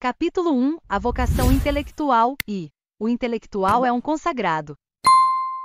Capítulo 1 A vocação intelectual e o intelectual é um consagrado.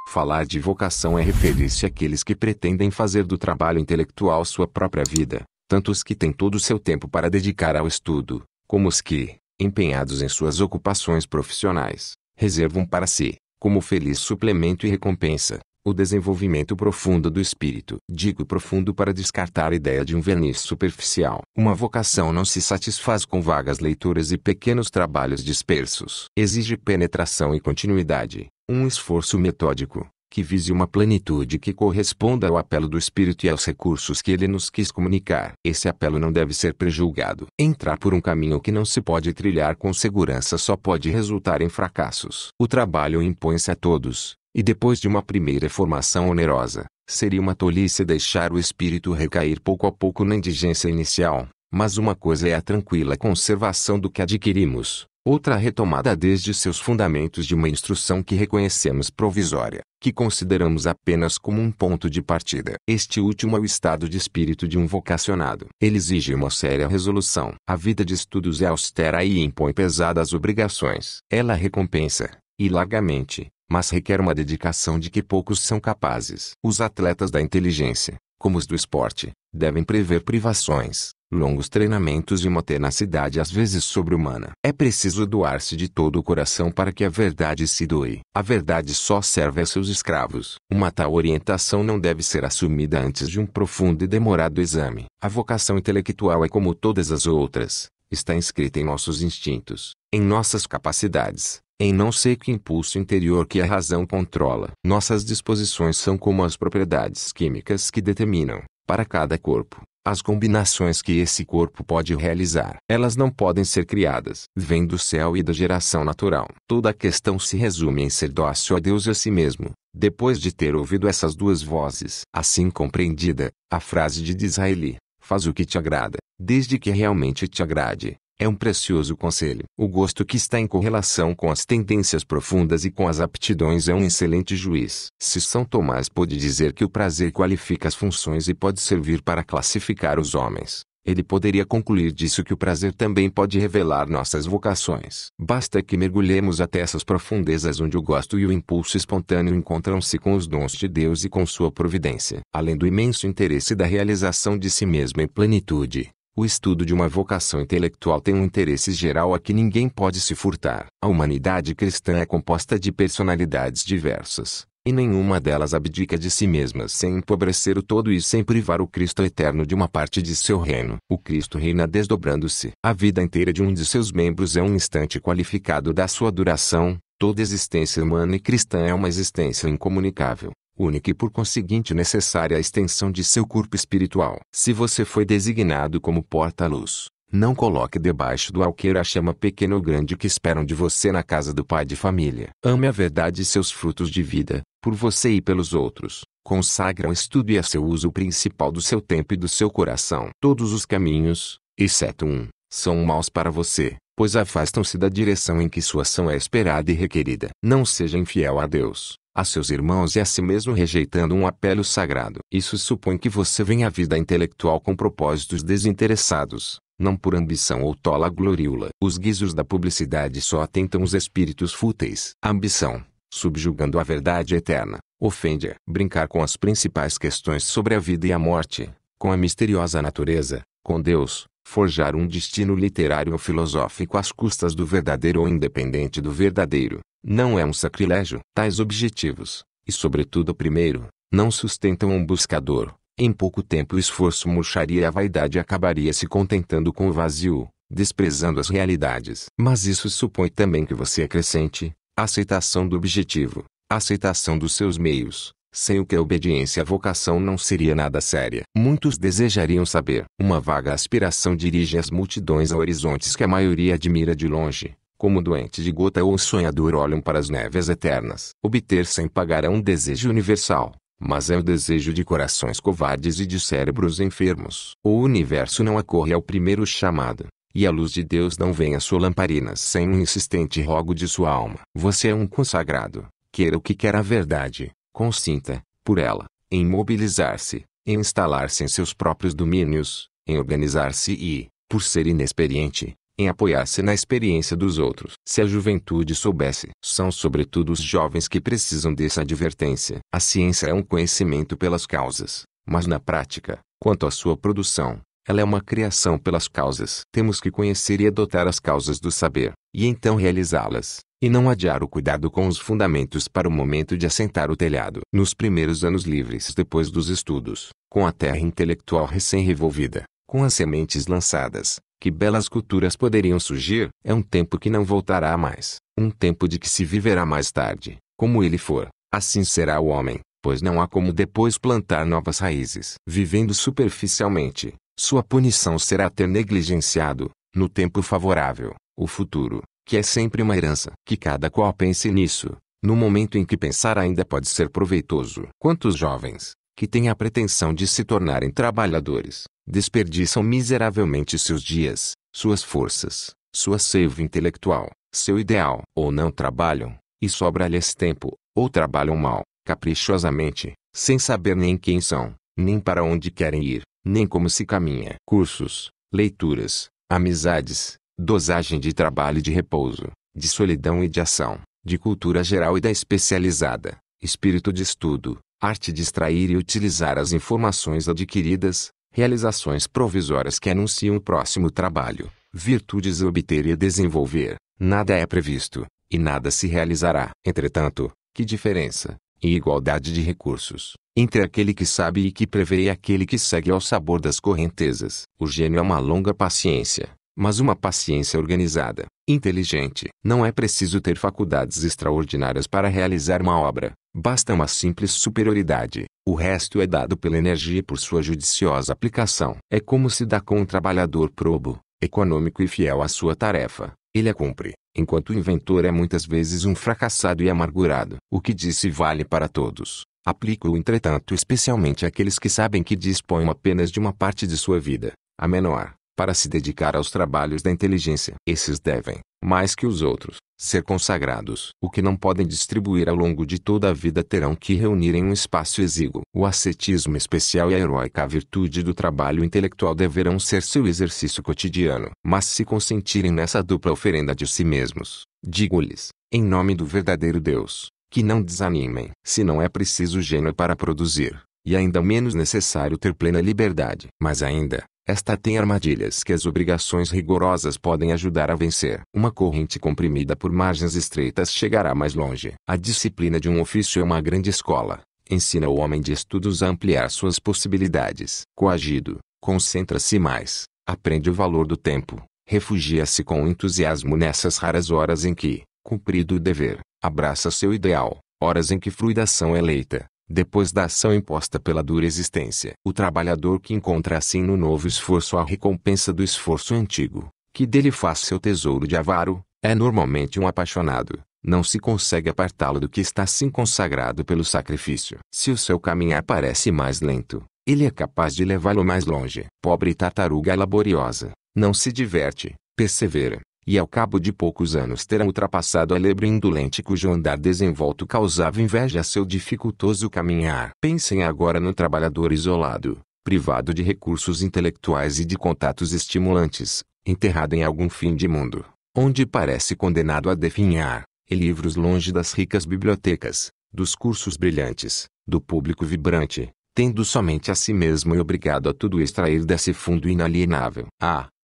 Falar de vocação é referir-se àqueles que pretendem fazer do trabalho intelectual sua própria vida, tanto os que têm todo o seu tempo para dedicar ao estudo, como os que, empenhados em suas ocupações profissionais, reservam para si, como feliz suplemento e recompensa, o desenvolvimento profundo do espírito. Digo profundo para descartar a ideia de um verniz superficial. Uma vocação não se satisfaz com vagas leituras e pequenos trabalhos dispersos. Exige penetração e continuidade, um esforço metódico, que vise uma plenitude que corresponda ao apelo do espírito e aos recursos que ele nos quis comunicar. Esse apelo não deve ser prejulgado. Entrar por um caminho que não se pode trilhar com segurança só pode resultar em fracassos. O trabalho impõe-se a todos. E depois de uma primeira formação onerosa, seria uma tolice deixar o espírito recair pouco a pouco na indigência inicial. Mas uma coisa é a tranquila conservação do que adquirimos, outra a retomada desde seus fundamentos de uma instrução que reconhecemos provisória, que consideramos apenas como um ponto de partida. Este último é o estado de espírito de um vocacionado. Ele exige uma séria resolução. A vida de estudos é austera e impõe pesadas obrigações. Ela recompensa, e largamente, mas requer uma dedicação de que poucos são capazes. Os atletas da inteligência, como os do esporte, devem prever privações, longos treinamentos e uma tenacidade às vezes sobre-humana. É preciso doar-se de todo o coração para que a verdade se doe. A verdade só serve a seus escravos. Uma tal orientação não deve ser assumida antes de um profundo e demorado exame. A vocação intelectual é como todas as outras, está inscrita em nossos instintos, em nossas capacidades, em não sei que impulso interior que a razão controla. Nossas disposições são como as propriedades químicas que determinam, para cada corpo, as combinações que esse corpo pode realizar. Elas não podem ser criadas. Vêm do céu e da geração natural. Toda a questão se resume em ser dócil a Deus e a si mesmo. Depois de ter ouvido essas duas vozes, assim compreendida, a frase de Disraeli, faz o que te agrada, desde que realmente te agrade, é um precioso conselho. O gosto que está em correlação com as tendências profundas e com as aptidões é um excelente juiz. Se São Tomás pôde dizer que o prazer qualifica as funções e pode servir para classificar os homens, ele poderia concluir disso que o prazer também pode revelar nossas vocações. Basta que mergulhemos até essas profundezas onde o gosto e o impulso espontâneo encontram-se com os dons de Deus e com sua providência. Além do imenso interesse da realização de si mesmo em plenitude, o estudo de uma vocação intelectual tem um interesse geral a que ninguém pode se furtar. A humanidade cristã é composta de personalidades diversas, e nenhuma delas abdica de si mesmas sem empobrecer o todo e sem privar o Cristo eterno de uma parte de seu reino. O Cristo reina desdobrando-se. A vida inteira de um de seus membros é um instante qualificado da sua duração. Toda existência humana e cristã é uma existência incomunicável, única e por conseguinte necessária à extensão de seu corpo espiritual. Se você foi designado como porta-luz, não coloque debaixo do alqueire a chama pequena ou grande que esperam de você na casa do pai de família. Ame a verdade e seus frutos de vida, por você e pelos outros. Consagre ao estudo e a seu uso o principal do seu tempo e do seu coração. Todos os caminhos, exceto um, são maus para você, pois afastam-se da direção em que sua ação é esperada e requerida. Não seja infiel a Deus, a seus irmãos e a si mesmo rejeitando um apelo sagrado. Isso supõe que você venha à vida intelectual com propósitos desinteressados, não por ambição ou tola gloriula. Os guizos da publicidade só atentam os espíritos fúteis. A ambição, subjugando a verdade eterna, ofende-a. Brincar com as principais questões sobre a vida e a morte, com a misteriosa natureza, com Deus, forjar um destino literário ou filosófico às custas do verdadeiro ou independente do verdadeiro, não é um sacrilégio. Tais objetivos, e sobretudo o primeiro, não sustentam um buscador. Em pouco tempo o esforço murcharia e a vaidade acabaria se contentando com o vazio, desprezando as realidades. Mas isso supõe também que você acrescente a aceitação do objetivo, a aceitação dos seus meios, sem o que a obediência à vocação não seria nada séria. Muitos desejariam saber. Uma vaga aspiração dirige as multidões a horizontes que a maioria admira de longe, como doente de gota ou sonhador olham para as néveas eternas. Obter sem pagar é um desejo universal, mas é o desejo de corações covardes e de cérebros enfermos. O universo não acorre ao primeiro chamado, e a luz de Deus não vem às suas lamparinas sem um insistente rogo de sua alma. Você é um consagrado, queira o que quer a verdade, consinta, por ela, em mobilizar-se, em instalar-se em seus próprios domínios, em organizar-se e, por ser inexperiente, em apoiar-se na experiência dos outros. Se a juventude soubesse, são sobretudo os jovens que precisam dessa advertência. A ciência é um conhecimento pelas causas, mas na prática, quanto à sua produção, ela é uma criação pelas causas. Temos que conhecer e adotar as causas do saber, e então realizá-las, e não adiar o cuidado com os fundamentos para o momento de assentar o telhado. Nos primeiros anos livres depois dos estudos, com a terra intelectual recém-revolvida, com as sementes lançadas, que belas culturas poderiam surgir? É um tempo que não voltará mais, um tempo de que se viverá mais tarde. Como ele for, assim será o homem, pois não há como depois plantar novas raízes. Vivendo superficialmente, sua punição será ter negligenciado, no tempo favorável, o futuro, que é sempre uma herança. Que cada qual pense nisso, no momento em que pensar ainda pode ser proveitoso. Quantos jovens, que têm a pretensão de se tornarem trabalhadores, desperdiçam miseravelmente seus dias, suas forças, sua seiva intelectual, seu ideal, ou não trabalham, e sobra-lhes tempo, ou trabalham mal, caprichosamente, sem saber nem quem são, nem para onde querem ir, nem como se caminha. Cursos, leituras, amizades, dosagem de trabalho e de repouso, de solidão e de ação, de cultura geral e da especializada, espírito de estudo, arte de extrair e utilizar as informações adquiridas, realizações provisórias que anunciam o próximo trabalho, virtudes a obter e a desenvolver, nada é previsto, e nada se realizará. Entretanto, que diferença, em igualdade de recursos, entre aquele que sabe e que prevê e aquele que segue ao sabor das correntezas. O gênio é uma longa paciência, mas uma paciência organizada, inteligente. Não é preciso ter faculdades extraordinárias para realizar uma obra, basta uma simples superioridade. O resto é dado pela energia e por sua judiciosa aplicação. É como se dá com um trabalhador probo, econômico e fiel à sua tarefa. Ele a cumpre, enquanto o inventor é muitas vezes um fracassado e amargurado. O que disse vale para todos. Aplico-o entretanto especialmente àqueles que sabem que dispõem apenas de uma parte de sua vida, a menor, para se dedicar aos trabalhos da inteligência. Esses devem, mais que os outros, ser consagrados. O que não podem distribuir ao longo de toda a vida terão que reunir em um espaço exíguo. O ascetismo especial e a heróica virtude do trabalho intelectual deverão ser seu exercício cotidiano. Mas se consentirem nessa dupla oferenda de si mesmos, digo-lhes, em nome do verdadeiro Deus, que não desanimem. Se não é preciso gênio para produzir, e ainda menos necessário ter plena liberdade. Mas ainda, esta tem armadilhas que as obrigações rigorosas podem ajudar a vencer. Uma corrente comprimida por margens estreitas chegará mais longe. A disciplina de um ofício é uma grande escola. Ensina o homem de estudos a ampliar suas possibilidades. Coagido, concentra-se mais, aprende o valor do tempo, refugia-se com entusiasmo nessas raras horas em que, cumprido o dever, abraça seu ideal, horas em que flui da ação eleita, depois da ação imposta pela dura existência. O trabalhador que encontra assim no novo esforço a recompensa do esforço antigo, que dele faz seu tesouro de avaro, é normalmente um apaixonado. Não se consegue apartá-lo do que está assim consagrado pelo sacrifício. Se o seu caminhar parece mais lento, ele é capaz de levá-lo mais longe. Pobre tartaruga laboriosa, não se diverte, persevera, e ao cabo de poucos anos terá ultrapassado a lebre indolente cujo andar desenvolto causava inveja a seu dificultoso caminhar. Pensem agora no trabalhador isolado, privado de recursos intelectuais e de contatos estimulantes, enterrado em algum fim de mundo, onde parece condenado a definhar, e livros longe das ricas bibliotecas, dos cursos brilhantes, do público vibrante, tendo somente a si mesmo e obrigado a tudo extrair desse fundo inalienável.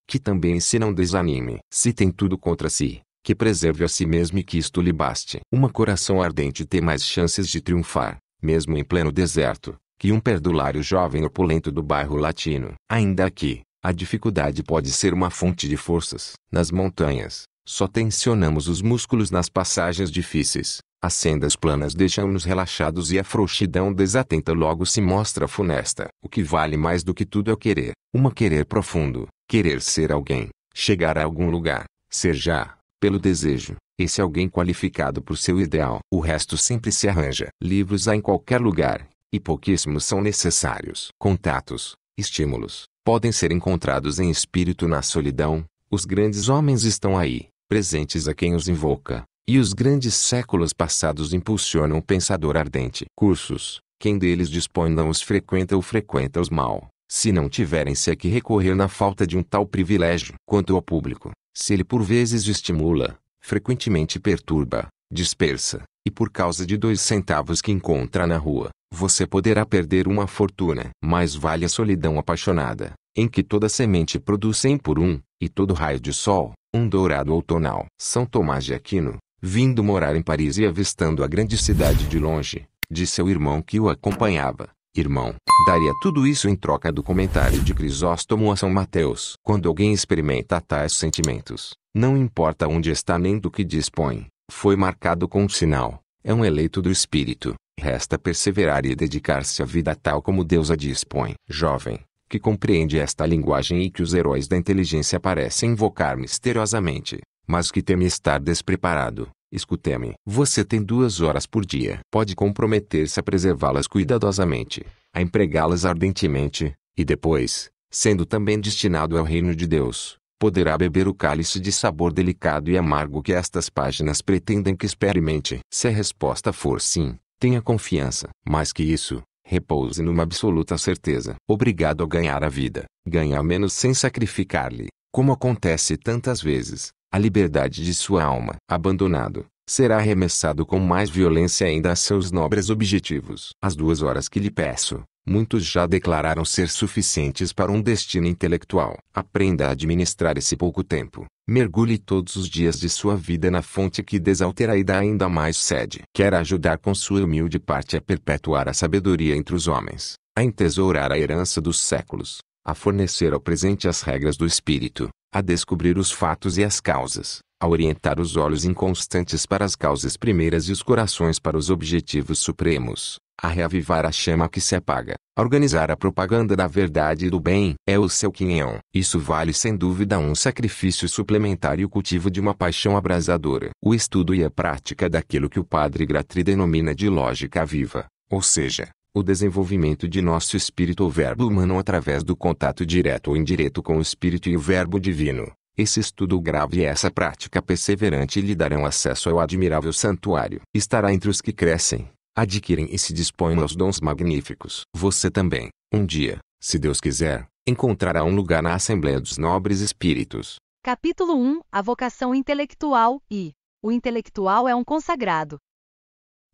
Que também se não desanime. Se tem tudo contra si, que preserve a si mesmo e que isto lhe baste. Um coração ardente tem mais chances de triunfar, mesmo em pleno deserto, que um perdulário jovem opulento do bairro latino. Ainda aqui, a dificuldade pode ser uma fonte de forças. Nas montanhas, só tensionamos os músculos nas passagens difíceis. As sendas planas deixam-nos relaxados e a frouxidão desatenta logo se mostra funesta. O que vale mais do que tudo é o querer. Querer profundo. Querer ser alguém, chegar a algum lugar, ser já, pelo desejo, esse alguém qualificado por seu ideal. O resto sempre se arranja. Livros há em qualquer lugar, e pouquíssimos são necessários. Contatos, estímulos, podem ser encontrados em espírito na solidão. Os grandes homens estão aí, presentes a quem os invoca, e os grandes séculos passados impulsionam o pensador ardente. Cursos, quem deles dispõe não os frequenta ou frequenta-os mal, se não tiverem-se a que recorrer na falta de um tal privilégio. Quanto ao público, Se ele por vezes o estimula, frequentemente perturba, dispersa, e por causa de 2 centavos que encontra na rua, você poderá perder uma fortuna. Mais vale a solidão apaixonada, em que toda semente produz 100 por 1, e todo raio de sol, um dourado outonal. São Tomás de Aquino, vindo morar em Paris e avistando a grande cidade de longe, disse ao irmão que o acompanhava: irmão, daria tudo isso em troca do comentário de Crisóstomo a São Mateus. Quando alguém experimenta tais sentimentos, não importa onde está nem do que dispõe, foi marcado com um sinal, é um eleito do Espírito, resta perseverar e dedicar-se à vida tal como Deus a dispõe. Jovem, que compreende esta linguagem e que os heróis da inteligência parecem invocar misteriosamente, mas que teme estar despreparado, escute-me. Você tem 2 horas por dia. Pode comprometer-se a preservá-las cuidadosamente, a empregá-las ardentemente, e depois, sendo também destinado ao reino de Deus, poderá beber o cálice de sabor delicado e amargo que estas páginas pretendem que experimente. Se a resposta for sim, tenha confiança. Mais que isso, repouse numa absoluta certeza. Obrigado a ganhar a vida, ganha menos sem sacrificar-lhe, como acontece tantas vezes, a liberdade de sua alma. Abandonado, será arremessado com mais violência ainda a seus nobres objetivos. As 2 horas que lhe peço, muitos já declararam ser suficientes para um destino intelectual. Aprenda a administrar esse pouco tempo. Mergulhe todos os dias de sua vida na fonte que desaltera e dá ainda mais sede. Quer ajudar com sua humilde parte a perpetuar a sabedoria entre os homens, a entesourar a herança dos séculos, a fornecer ao presente as regras do espírito, a descobrir os fatos e as causas, a orientar os olhos inconstantes para as causas primeiras e os corações para os objetivos supremos, a reavivar a chama que se apaga, a organizar a propaganda da verdade e do bem. É o seu quinhão. Isso vale sem dúvida um sacrifício suplementar e o cultivo de uma paixão abrasadora. O estudo e a prática daquilo que o padre Gratry denomina de lógica viva, ou seja, o desenvolvimento de nosso espírito ou verbo humano através do contato direto ou indireto com o espírito e o verbo divino. Esse estudo grave e essa prática perseverante lhe darão acesso ao admirável santuário. Estará entre os que crescem, adquirem e se dispõem aos dons magníficos. Você também, um dia, se Deus quiser, encontrará um lugar na Assembleia dos Nobres Espíritos. Capítulo 1. A vocação intelectual e o intelectual é um consagrado.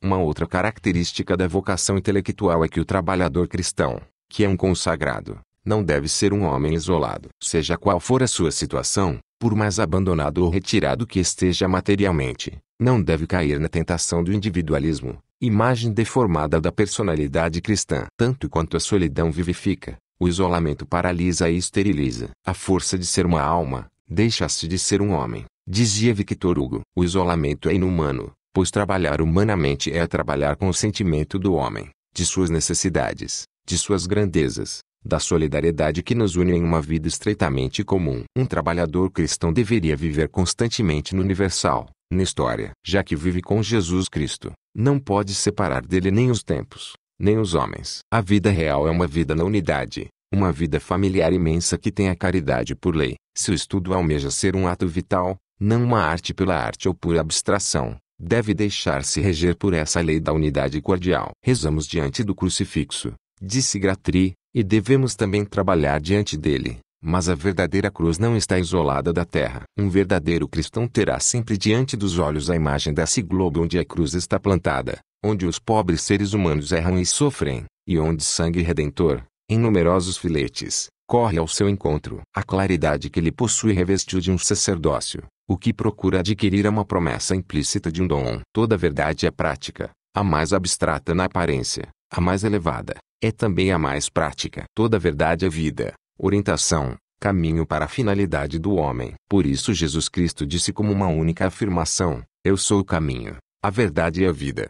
Uma outra característica da vocação intelectual é que o trabalhador cristão, que é um consagrado, não deve ser um homem isolado. Seja qual for a sua situação, por mais abandonado ou retirado que esteja materialmente, não deve cair na tentação do individualismo, imagem deformada da personalidade cristã. Tanto quanto a solidão vivifica, o isolamento paralisa e esteriliza. A força de ser uma alma, deixa-se de ser um homem. Dizia Victor Hugo: o isolamento é inumano, pois trabalhar humanamente é trabalhar com o sentimento do homem, de suas necessidades, de suas grandezas, da solidariedade que nos une em uma vida estreitamente comum. Um trabalhador cristão deveria viver constantemente no universal, na história. Já que vive com Jesus Cristo, não pode separar dele nem os tempos, nem os homens. A vida real é uma vida na unidade, uma vida familiar imensa que tem a caridade por lei. Se o estudo almeja ser um ato vital, não uma arte pela arte ou por abstração, deve deixar-se reger por essa lei da unidade cordial. Rezamos diante do crucifixo, disse Gratry, e devemos também trabalhar diante dele, mas a verdadeira cruz não está isolada da terra. Um verdadeiro cristão terá sempre diante dos olhos a imagem desse globo onde a cruz está plantada, onde os pobres seres humanos erram e sofrem, e onde sangue redentor, em numerosos filetes, corre ao seu encontro. A claridade que ele possui revestiu de um sacerdócio, o que procura adquirir é uma promessa implícita de um dom. Toda verdade é prática, a mais abstrata na aparência, a mais elevada, é também a mais prática. Toda verdade é vida, orientação, caminho para a finalidade do homem. Por isso Jesus Cristo disse como uma única afirmação: eu sou o caminho, a verdade e a vida.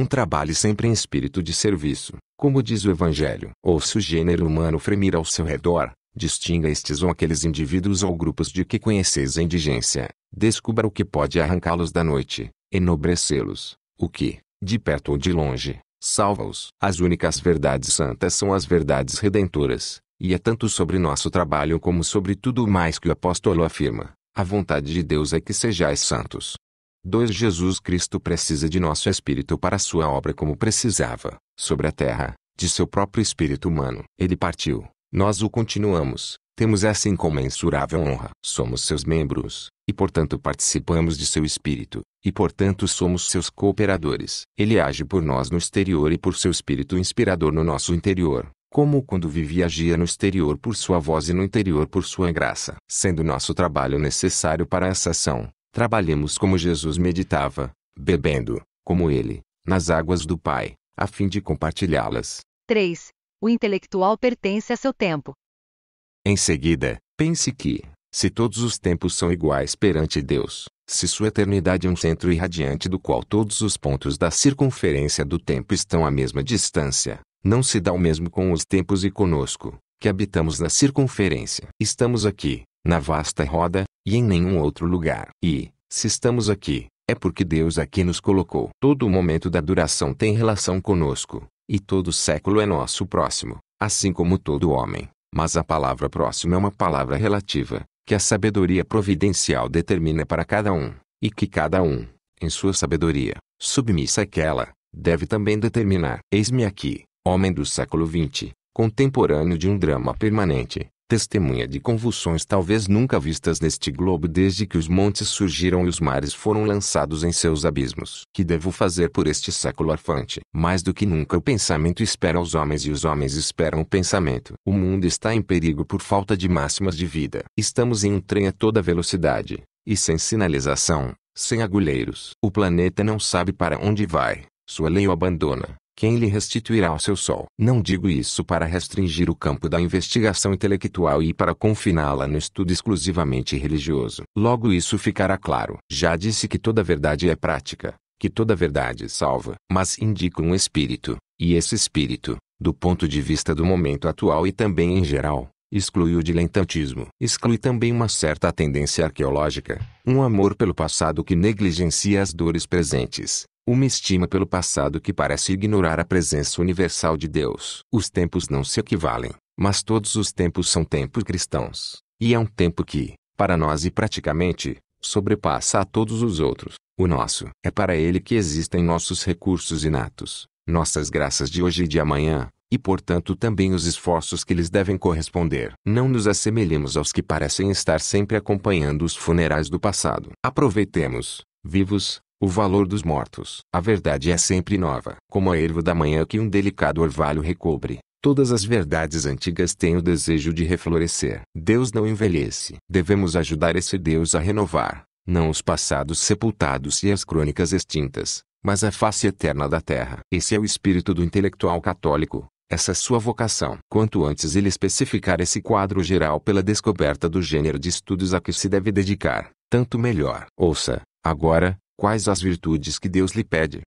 Trabalhe sempre em espírito de serviço, como diz o Evangelho. Ou se o gênero humano fremir ao seu redor, distinga estes ou aqueles indivíduos ou grupos de que conheceis a indigência, descubra o que pode arrancá-los da noite, enobrecê-los, o que, de perto ou de longe, salva-os. As únicas verdades santas são as verdades redentoras, e é tanto sobre nosso trabalho como sobre tudo o mais que o apóstolo afirma: a vontade de Deus é que sejais santos. 2. Jesus Cristo precisa de nosso espírito para a sua obra como precisava, sobre a terra, de seu próprio espírito humano. Ele partiu, nós o continuamos, Temos essa incomensurável honra. Somos seus membros, e portanto participamos de seu espírito, e portanto somos seus cooperadores. Ele age por nós no exterior e por seu espírito inspirador no nosso interior, como quando vivia e agia no exterior por sua voz e no interior por sua graça. Sendo nosso trabalho necessário para essa ação, trabalhemos como Jesus meditava, bebendo, como ele, nas águas do Pai, a fim de compartilhá-las. 3. O intelectual pertence a seu tempo. Em seguida, pense que, se todos os tempos são iguais perante Deus, se sua eternidade é um centro irradiante do qual todos os pontos da circunferência do tempo estão à mesma distância, não se dá o mesmo com os tempos e conosco, que habitamos na circunferência. Estamos aqui, na vasta roda, e em nenhum outro lugar. E, se estamos aqui, é porque Deus aqui nos colocou. Todo o momento da duração tem relação conosco, e todo século é nosso próximo, assim como todo homem. Mas a palavra próximo é uma palavra relativa, que a sabedoria providencial determina para cada um, e que cada um, em sua sabedoria, submissa àquela, deve também determinar. Eis-me aqui, homem do século XX, contemporâneo de um drama permanente, testemunha de convulsões talvez nunca vistas neste globo desde que os montes surgiram e os mares foram lançados em seus abismos. Que devo fazer por este século arfante? Mais do que nunca o pensamento espera os homens e os homens esperam o pensamento. O mundo está em perigo por falta de máximas de vida. Estamos em um trem a toda velocidade, e sem sinalização, sem agulheiros. O planeta não sabe para onde vai, sua lei o abandona. Quem lhe restituirá o seu sol? Não digo isso para restringir o campo da investigação intelectual e para confiná-la no estudo exclusivamente religioso. Logo isso ficará claro. Já disse que toda verdade é prática, que toda verdade salva. Mas indico um espírito, e esse espírito, do ponto de vista do momento atual e também em geral, exclui o diletantismo. Exclui também uma certa tendência arqueológica, um amor pelo passado que negligencia as dores presentes. Uma estima pelo passado que parece ignorar a presença universal de Deus. Os tempos não se equivalem, mas todos os tempos são tempos cristãos. E é um tempo que, para nós e praticamente, sobrepassa a todos os outros. O nosso é para ele que existem nossos recursos inatos, nossas graças de hoje e de amanhã, e portanto também os esforços que lhes devem corresponder. Não nos assemelhemos aos que parecem estar sempre acompanhando os funerais do passado. Aproveitemos, vivos, o valor dos mortos. A verdade é sempre nova, como a erva da manhã que um delicado orvalho recobre. Todas as verdades antigas têm o desejo de reflorescer. Deus não envelhece. Devemos ajudar esse Deus a renovar, não os passados sepultados e as crônicas extintas, mas a face eterna da terra. Esse é o espírito do intelectual católico, essa sua vocação. Quanto antes ele especificar esse quadro geral pela descoberta do gênero de estudos a que se deve dedicar, tanto melhor. Ouça, agora, quais as virtudes que Deus lhe pede.